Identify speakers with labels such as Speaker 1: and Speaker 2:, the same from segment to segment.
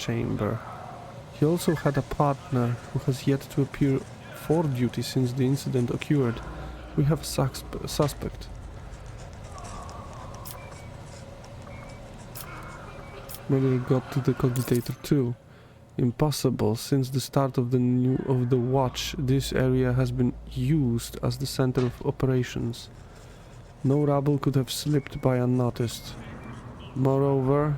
Speaker 1: chamber. He also had a partner who has yet to appear for duty since the incident occurred. We have a suspect. Murder got to the cogitator too. Impossible. Since the start of the watch, this area has been used as the center of operations. No rabble could have slipped by unnoticed. Moreover,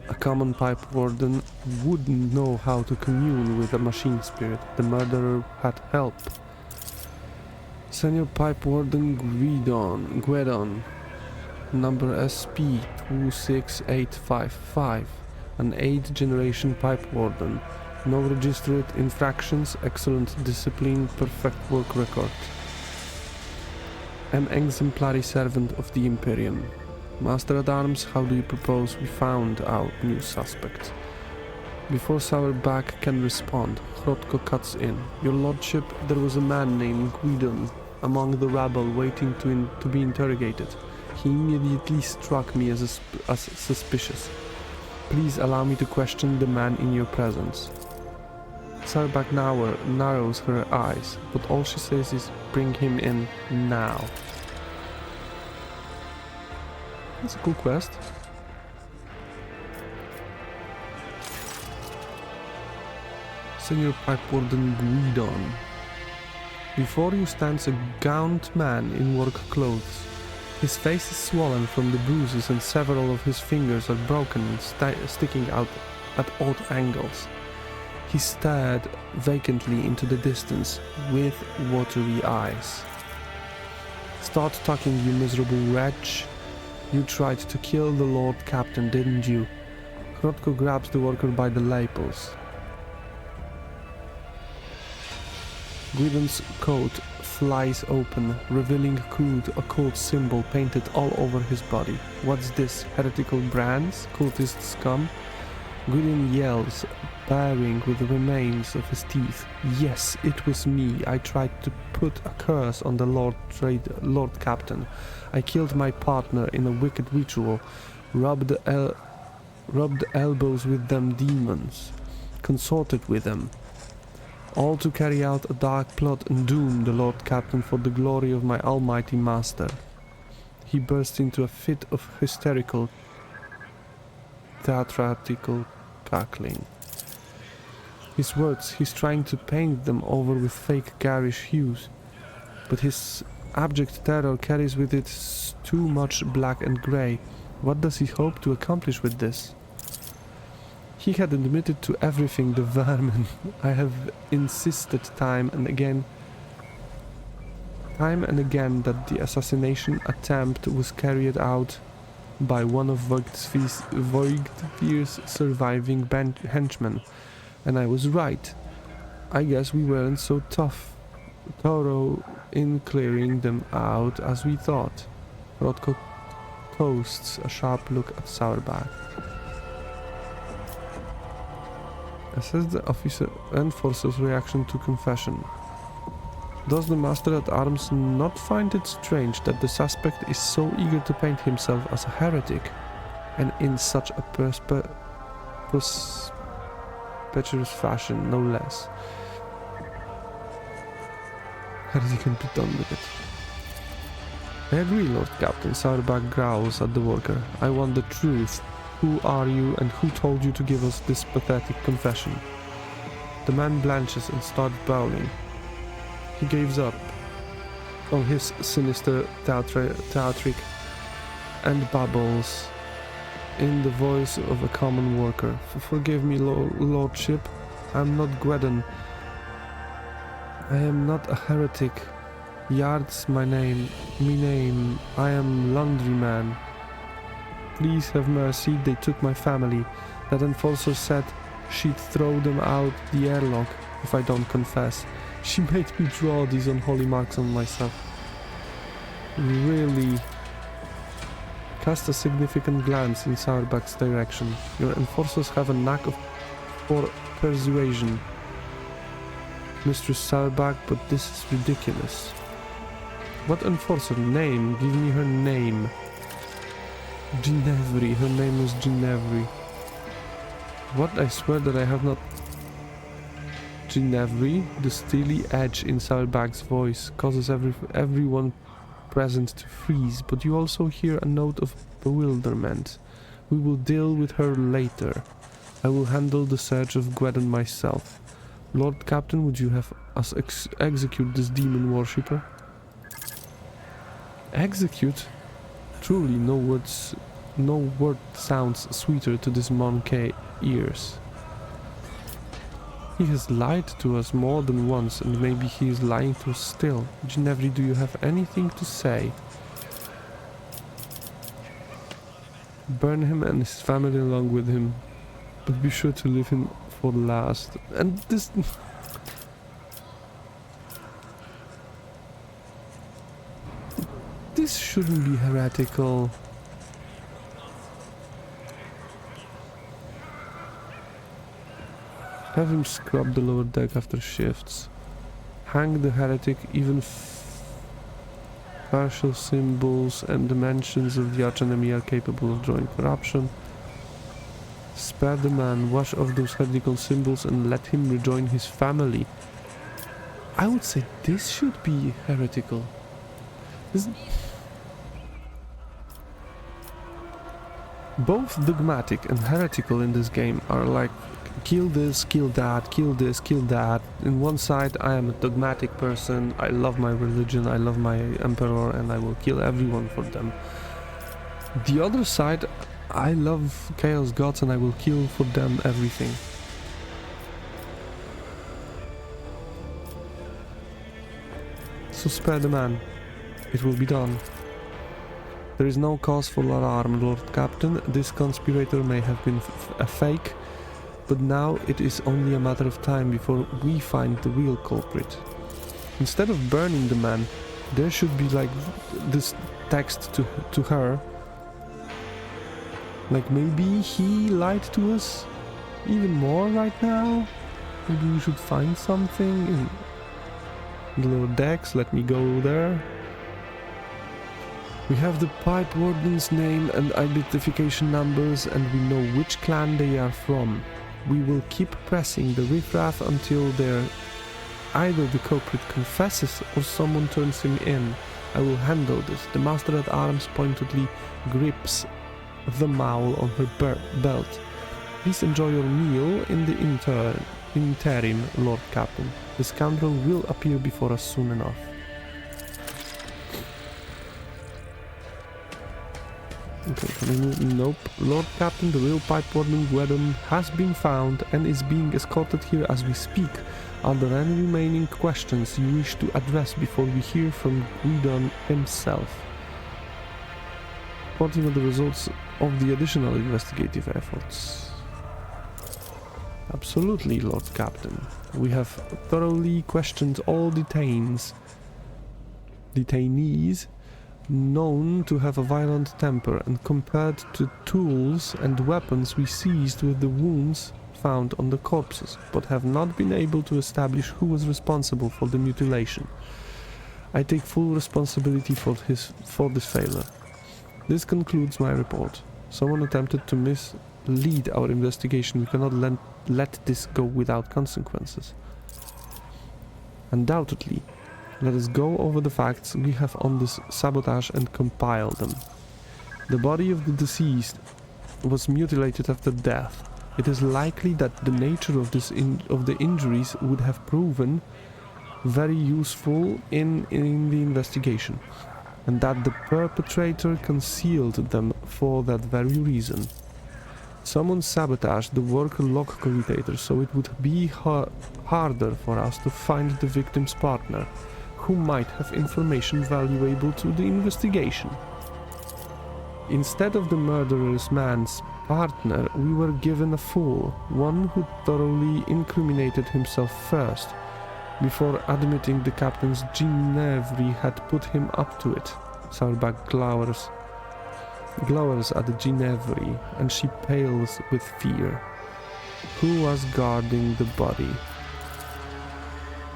Speaker 1: a common pipe warden wouldn't know how to commune with a machine spirit. The murderer had help. Senior Pipe Warden Guedon, number SP26855, an 8th generation Pipe Warden. No registered infractions, excellent discipline, perfect work record. An exemplary servant of the Imperium. Master at Arms, how do you propose we found our new suspect? Before Sourback can respond, Hrotko cuts in. Your lordship, there was a man named Guidon among the rabble waiting to be interrogated. He immediately struck me as suspicious. Please allow me to question the man in your presence. Sourback narrows her eyes, but all she says is, bring him in now. That's a cool quest. Senior Pipe Warden Guidon. Before you stands a gaunt man in work clothes. His face is swollen from the bruises and several of his fingers are broken and sticking out at odd angles. He stared vacantly into the distance with watery eyes. Start talking, you miserable wretch. You tried to kill the Lord Captain, didn't you? Hrotko grabs the worker by the lapels. Guidon's coat flies open, revealing crude occult symbol painted all over his body. What's this? Heretical brands? Cultist scum? Guidon yells, baring with the remains of his teeth. Yes, it was me. I tried to put a curse on the Lord Captain. I killed my partner in a wicked ritual, rubbed elbows with them demons, consorted with them, all to carry out a dark plot and doom the Lord Captain for the glory of my almighty master. He burst into a fit of hysterical, theatrical cackling. His words, he's trying to paint them over with fake garish hues, but his abject terror carries with it too much black and grey. What does he hope to accomplish with this? He had admitted to everything, the vermin. I have insisted time and again that the assassination attempt was carried out by one of Voigtvir's surviving henchmen, and I was right. I guess we weren't so thorough in clearing them out as we thought. Hrotko casts a sharp look at Sourback. Assess the enforcer's reaction to confession. Does the Master at Arms not find it strange that the suspect is so eager to paint himself as a heretic, and in such a prosperous fashion, no less? Heretic can be done with it. I agree, Lord Captain. Sourback growls at the worker. I want the truth. Who are you and who told you to give us this pathetic confession? The man blanches and starts bowing. He gives up on his sinister theatric and babbles in the voice of a common worker. Forgive me, lordship. I'm not Guedon. I am not a heretic. Yard's my name. I am laundryman. Please have mercy, they took my family. That enforcer said she'd throw them out the airlock if I don't confess. She made me draw these unholy marks on myself. Really? Cast a significant glance in Sourback's direction. Your enforcers have a knack for persuasion, Mistress Sourback, but this is ridiculous. What enforcer? Name? Give me her name. Ginevri. Her name is Ginevri. What? I swear that I have not... Ginevri, the steely edge in Saulbag's voice causes everyone present to freeze, but you also hear a note of bewilderment. We will deal with her later. I will handle the search of Gwedon myself. Lord Captain, would you have us execute this demon worshipper? Execute? Truly, no word sounds sweeter to this Monkey ears. He has lied to us more than once, and maybe he is lying to us still. Ginevri, do you have anything to say? Burn him and his family along with him, but be sure to leave him for last. And this... This shouldn't be heretical. Have him scrub the lower deck after shifts. Hang the heretic, even partial symbols and dimensions of the archenemy are capable of drawing corruption. Spare the man, wash off those heretical symbols and let him rejoin his family. I would say this should be heretical. Both dogmatic and heretical in this game are like kill this, kill that, kill this, kill that. In one side I am a dogmatic person, I love my religion, I love my emperor and I will kill everyone for them. The other side, I love chaos gods and I will kill for them everything. So spare the man, it will be done. There is no cause for alarm, Lord Captain. This conspirator may have been a fake, but now it is only a matter of time before we find the real culprit. Instead of burning the man, there should be like this text to her. Like maybe he lied to us even more right now. Maybe we should find something in the lower decks. Let me go there. We have the pipe warden's name and identification numbers, and we know which clan they are from. We will keep pressing the riffraff until either the culprit confesses or someone turns him in. I will handle this. The master at arms pointedly grips the maul on her belt. Please enjoy your meal in the interim, Lord Captain. The scoundrel will appear before us soon enough. Okay, can I move? Nope. Lord Captain, the real pipe warden Gwedon has been found and is being escorted here as we speak. Are there any remaining questions you wish to address before we hear from Gwedon himself? Reporting on the results of the additional investigative efforts. Absolutely, Lord Captain. We have thoroughly questioned all detainees known to have a violent temper, and compared to tools and weapons we seized with the wounds found on the corpses, but have not been able to establish who was responsible for the mutilation. I take full responsibility for this failure. This concludes my report. Someone attempted to mislead our investigation. We cannot let this go without consequences. Undoubtedly. Let us go over the facts we have on this sabotage and compile them. The body of the deceased was mutilated after death. It is likely that the nature of the injuries would have proven very useful in the investigation, and that the perpetrator concealed them for that very reason. Someone sabotaged the worker lock commutator, so it would be harder for us to find the victim's partner, who might have information valuable to the investigation. Instead of the murderer's man's partner, we were given a fool, one who thoroughly incriminated himself first, before admitting the captain's Ginevri had put him up to it. Saulbag glowers at the Ginevri, and she pales with fear. Who was guarding the body?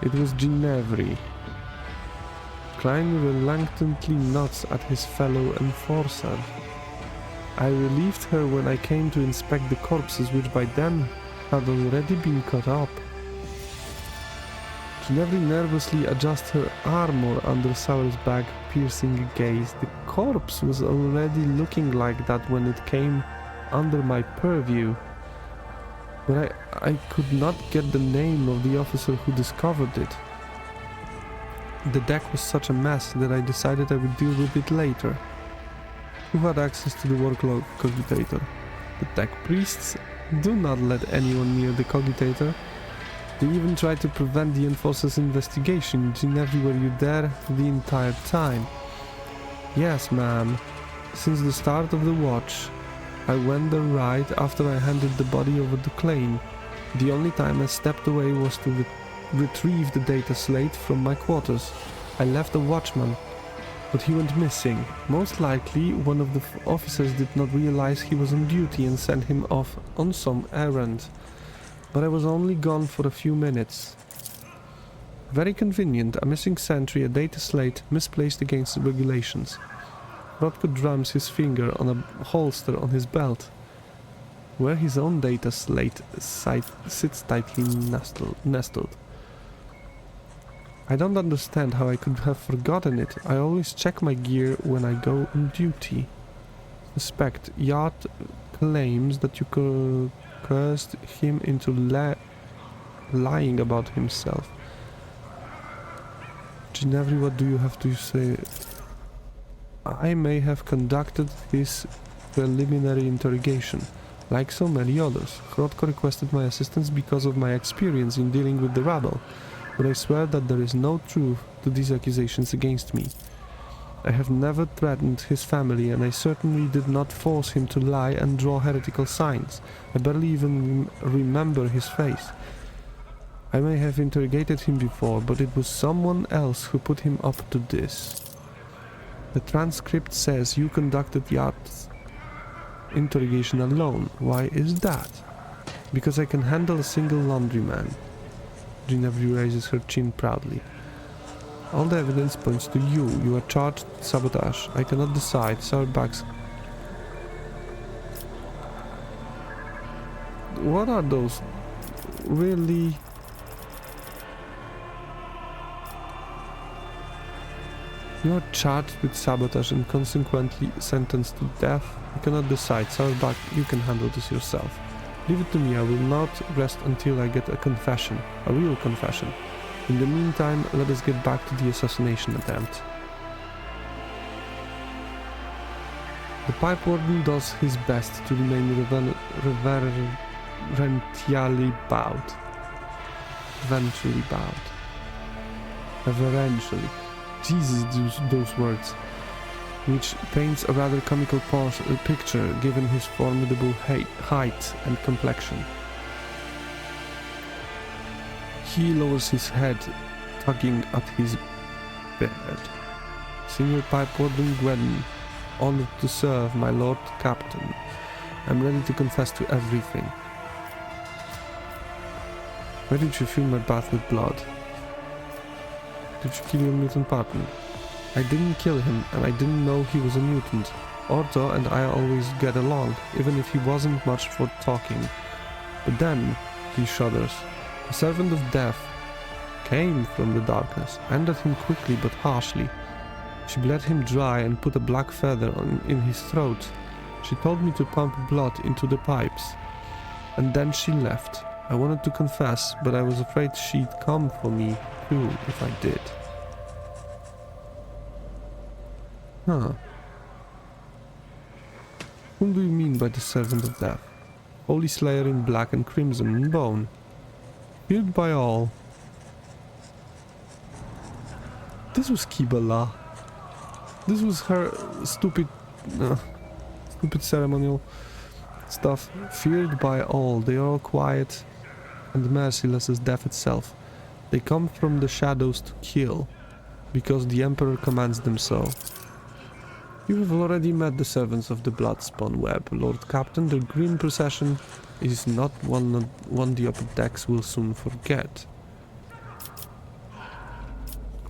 Speaker 1: It was Ginevri. Klein reluctantly nods at his fellow enforcer. I relieved her when I came to inspect the corpses, which by then had already been cut up. Ginevra nervously adjusted her armor under Sour's back, piercing gaze. The corpse was already looking like that when it came under my purview. But I could not get the name of the officer who discovered it. The deck was such a mess that I decided I would deal with it later. Who had access to the workload cogitator? The tech priests? Do not let anyone near the cogitator. They even tried to prevent the enforcer's investigation. Ginevra, were you there the entire time? Yes, ma'am. Since the start of the watch. I went there right after I handed the body over to Klein. The only time I stepped away was to retrieve the data slate from my quarters. I left a watchman, but he went missing. Most likely, one of the officers did not realize he was on duty and sent him off on some errand. But I was only gone for a few minutes. Very convenient, a missing sentry, a data slate, misplaced against the regulations. Rodko drums his finger on a holster on his belt, where his own data slate sits tightly nestled. I don't understand how I could have forgotten it. I always check my gear when I go on duty. Suspect Yard claims that you cursed him into lying about himself. Ginevra, what do you have to say? I may have conducted this preliminary interrogation, like so many others. Rodko requested my assistance because of my experience in dealing with the rabble, but I swear that there is no truth to these accusations against me. I have never threatened his family, and I certainly did not force him to lie and draw heretical signs. I barely even remember his face. I may have interrogated him before, but it was someone else who put him up to this. The transcript says you conducted Yard's interrogation alone. Why is that? Because I can handle a single laundryman. Ginevra raises her chin proudly. All the evidence points to you. You are charged with sabotage. I cannot decide. Sauerbach's... What are those? Really? You are charged with sabotage and consequently sentenced to death. I cannot decide. Sauerbach, you can handle this yourself. Leave it to me. I will not rest until I get a confession. A real confession. In the meantime, let us get back to the assassination attempt. The pipe warden does his best to remain reverentially bowed. Reverentially. Jesus, those words. Which paints a rather comical picture given his formidable height and complexion. He lowers his head, tugging at his beard. Senior Pipe Warden Gwen, honored to serve, my Lord Captain. I'm ready to confess to everything. Why did you fill my bath with blood? Did you kill your mutant partner? I didn't kill him, and I didn't know he was a mutant. Orto and I always get along, even if he wasn't much for talking. But then, he shudders. The servant of death came from the darkness, ended him quickly but harshly. She bled him dry and put a black feather in his throat. She told me to pump blood into the pipes. And then she left. I wanted to confess, but I was afraid she'd come for me too if I did. Huh. Whom do you mean by the servant of death? Holy Slayer in black and crimson and bone. Feared by all. This was Kibala. This was her stupid ceremonial stuff. Feared by all. They are all quiet and merciless as death itself. They come from the shadows to kill, because the Emperor commands them so. You have already met the servants of the Bloodspawn Web, Lord Captain. Their grim procession is not one the upper decks will soon forget.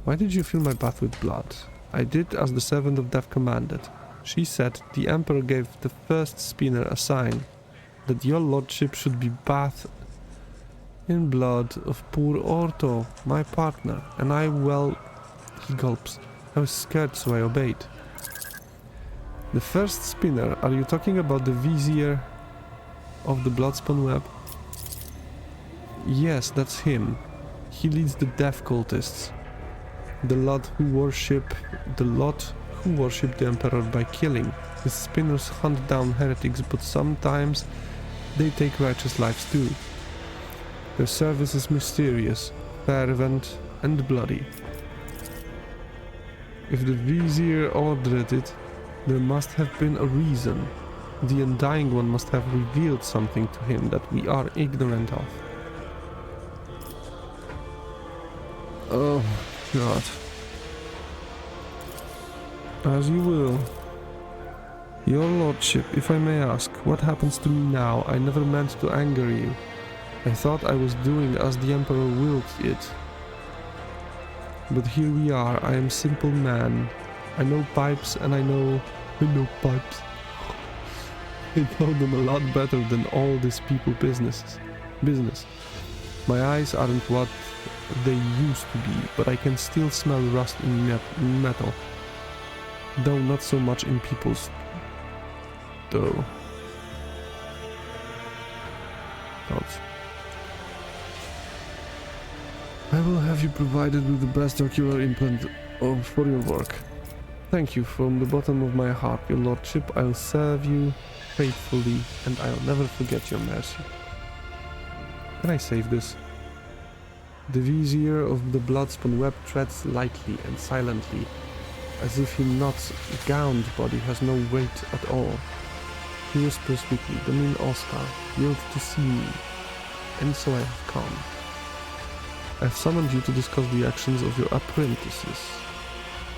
Speaker 1: Why did you fill my bath with blood? I did as the servant of death commanded. She said the Emperor gave the first spinner a sign that your lordship should be bathed in blood of poor Orto, my partner, and he gulps. I was scared, so I obeyed. The first spinner, are you talking about the Vizier of the Bloodspawn Web? Yes, that's him. He leads the death cultists. The lot who worship the Emperor by killing. His spinners hunt down heretics, but sometimes they take righteous lives too. Their service is mysterious, fervent, and bloody. If the Vizier ordered it, there must have been a reason. The Undying One must have revealed something to him that we are ignorant of. Oh, God. As you will. Your lordship, if I may ask, what happens to me now? I never meant to anger you. I thought I was doing as the Emperor willed it. But here we are, I am simple man. I know pipes and I know pipes. I know them a lot better than all these people business. My eyes aren't what they used to be, but I can still smell rust in metal. Though not so much in people's... though. Thoughts. I will have you provided with the best ocular implant for your work. Thank you from the bottom of my heart, your lordship. I'll serve you faithfully, and I'll never forget your mercy. Can I save this? The Vizier of the Bloodspawn Web treads lightly and silently, as if his not gowned body has no weight at all. He whispers weakly, Domin Oscar, willed to see me, and so I have come. I have summoned you to discuss the actions of your apprentices.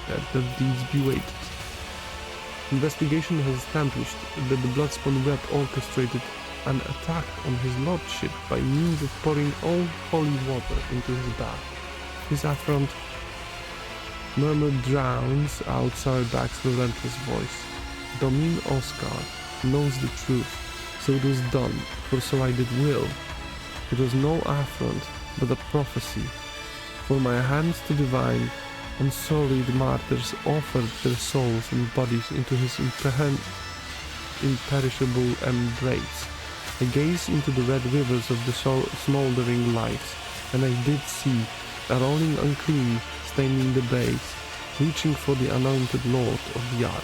Speaker 1: Let their deeds be weighted. Investigation has established that the Bloodspawn Web orchestrated an attack on his lordship by means of pouring all holy water into his bath. His affront murmur drowns out Sourback's relentless voice. Domin Oscar knows the truth, so it was done, for so I did will. It was no affront, but a prophecy. For my hands to divine, unsullied martyrs offered their souls and bodies into his imperishable embrace. I gazed into the red rivers of the smoldering lives, and I did see a rolling unclean staining the base, reaching for the anointed lord of the ark.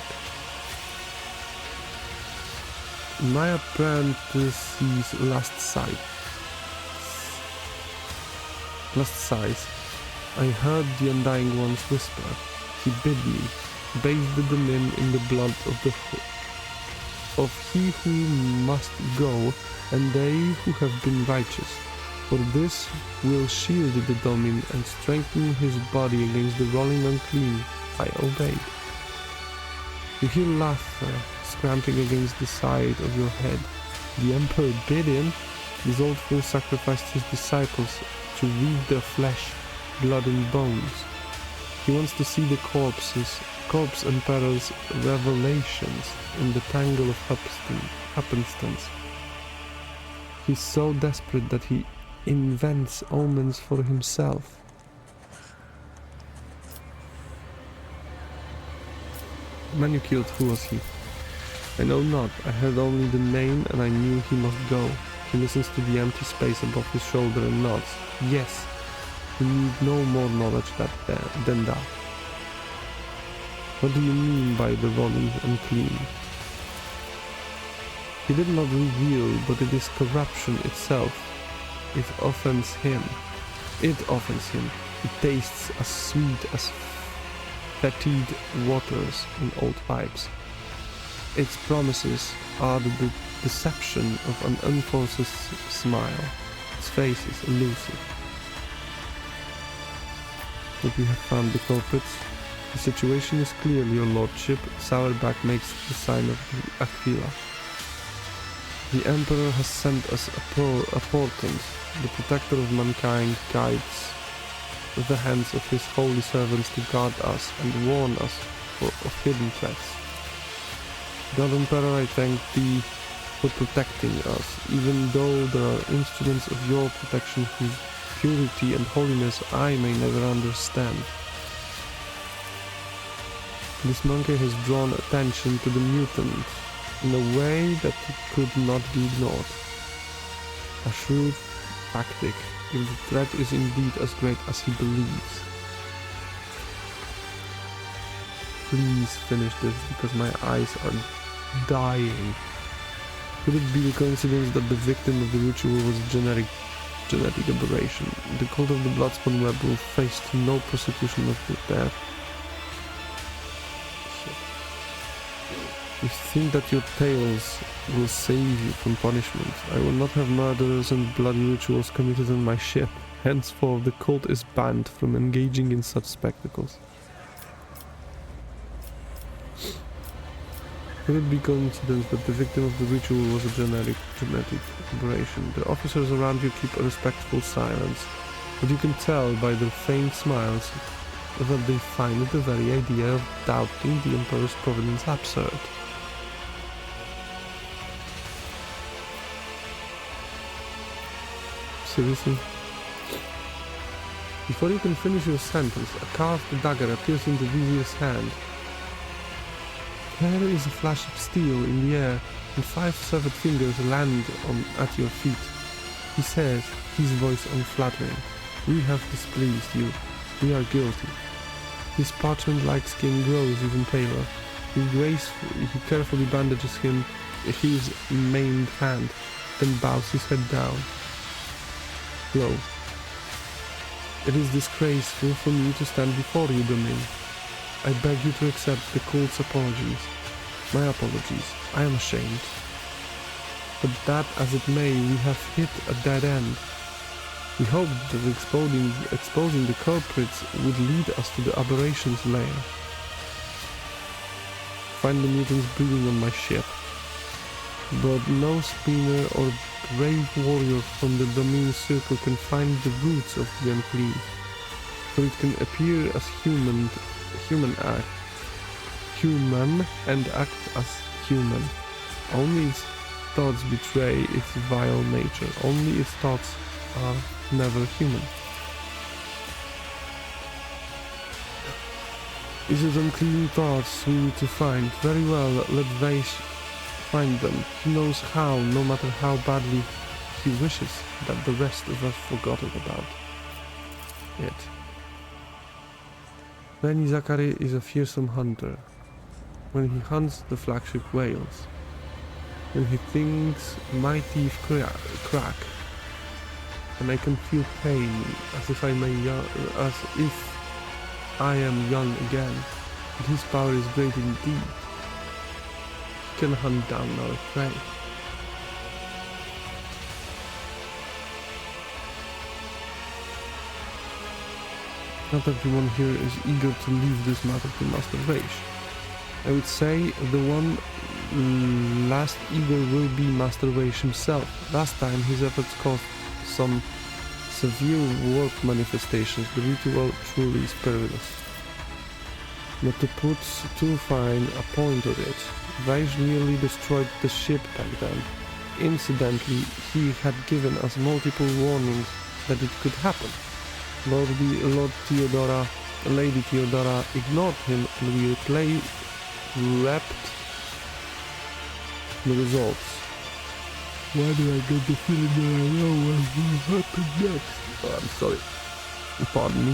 Speaker 1: My apprentice's last sighs, I heard the Undying One's whisper. He bid me bathe the Domin in the blood of he who must go, and they who have been righteous. For this will shield the Domin and strengthen his body against the rolling unclean. I obeyed. You hear laughter scramping against the side of your head. The Emperor bid him. This old fool sacrificed his disciples to read their flesh, blood and bones. He wants to see the corpse Emperor's revelations in the tangle of happenstance. He's so desperate that he invents omens for himself. Man you killed, who was he? I know not, I heard only the name and I knew he must go. He listens to the empty space above his shoulder and nods. Yes, you need no more knowledge than that. What do you mean by the rolling unclean? He did not reveal, but it is corruption itself. It offends him. It tastes as sweet as fetid waters in old pipes. Its promises are the deception of an unforced smile. Its face is elusive. But we have found the culprits. The situation is clear, your lordship. Sourback makes the sign of Aquila. The Emperor has sent us a portent. The protector of mankind guides the hands of his holy servants to guard us and warn us of hidden threats. God Emperor, I thank thee for protecting us, even though there are instruments of your protection whose purity and holiness I may never understand. This monkey has drawn attention to the mutant in a way that could not be ignored. A shrewd tactic, if the threat is indeed as great as he believes. Please finish this, because my eyes are dying. Could it be the coincidence that the victim of the ritual was a genetic aberration? The cult of the Bloodspawn Web will face no persecution of the death. You think that your tales will save you from punishment. I will not have murders and bloody rituals committed on my ship. Henceforth, the cult is banned from engaging in such spectacles. Could it be coincidence that the victim of the ritual was a genetic aberration? The officers around you keep a respectful silence, but you can tell by their faint smiles that they find the very idea of doubting the Emperor's providence absurd. Seriously? Before you can finish your sentence, a carved dagger appears in the vizier's hand. There is a flash of steel in the air, and 5 severed fingers land at your feet. He says, his voice unflattering, "We have displeased you. We are guilty." His parchment-like skin grows even paler. He carefully bandages his maimed hand, then bows his head down. Low. It is disgraceful for me to stand before you, Domin. I beg you to accept the cult's apologies. My apologies. I am ashamed. But that as it may, we have hit a dead end. We hoped that exposing the culprits would lead us to the aberration's lair. Find the mutants breeding on my ship. But no spinner or brave warrior from the Domin circle can find the roots of the unclean, for it can appear as human and act as human. Only its thoughts betray its vile nature. Only its thoughts are never human. Is it unclean thoughts we need to find? Very well, let Vaish find them. He knows how, no matter how badly he wishes that the rest of us forgotten about it. Benny Zachary is a fearsome hunter. When he hunts, the flagship wails. When he thinks, my teeth crack, and I can feel pain as if I am young again. But his power is great indeed. He can hunt down our prey. Not everyone here is eager to leave this matter to Master Vaish. I would say the one last eager will be Master Vaish himself. Last time his efforts caused some severe work manifestations. The ritual truly is perilous. Not to put too fine a point on it, Vaish nearly destroyed the ship back then. Incidentally, he had given us multiple warnings that it could happen. Lady Theodora ignored him, and we reaped the results. Why do I get the feeling that I know what will happen next? Oh, I'm sorry. Pardon me.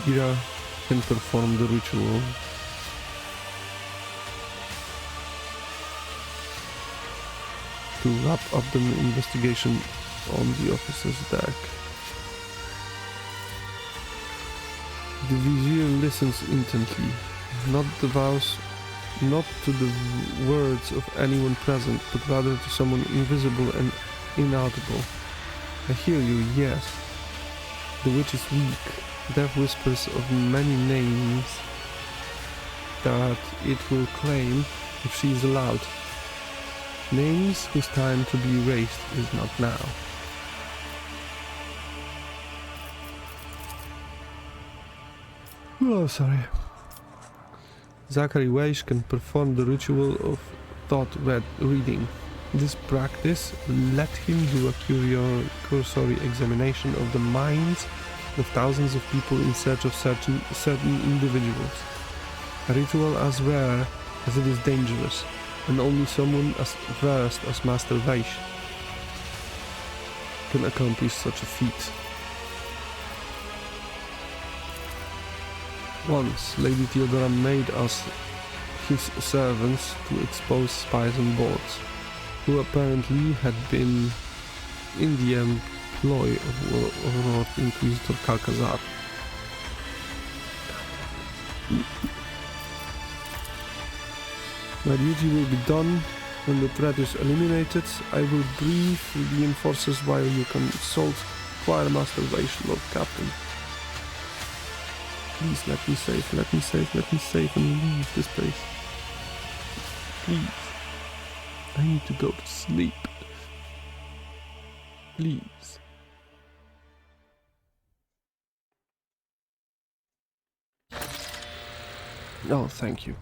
Speaker 1: Gira can perform the ritual. To wrap up the investigation on the officer's deck. The vizier listens intently, not to the words of anyone present, but rather to someone invisible and inaudible. I hear you, yes. The witch is weak. Death whispers of many names that it will claim if she is allowed. Names whose time to be erased is not now. Oh, sorry. Zachary Weish can perform the ritual of thought reading. This practice let him do a cursory examination of the minds of thousands of people in search of certain individuals. A ritual as rare as it is dangerous, and only someone as versed as Master Weish can accomplish such a feat. Once, Lady Theodora made us his servants to expose spies on boards, who apparently had been in the employ of Lord Inquisitor Calcazar. My duty will be done. When the threat is eliminated, I will brief the enforcers while you consult Choirmaster Weish, Lord Captain. Please let me save and leave this place. Please. I need to go to sleep. Please. Oh, thank you.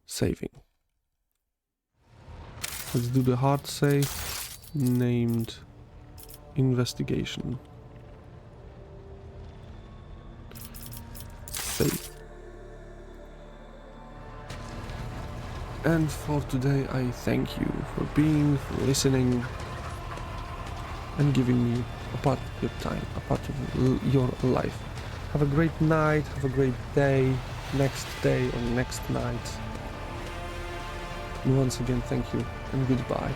Speaker 1: Saving. Let's do the hard save. Named investigation. Save. And for today I thank you for being, for listening, and giving me a part of your time, a part of your life. Have a great night, have a great day, next day or next night. And once again, thank you and goodbye.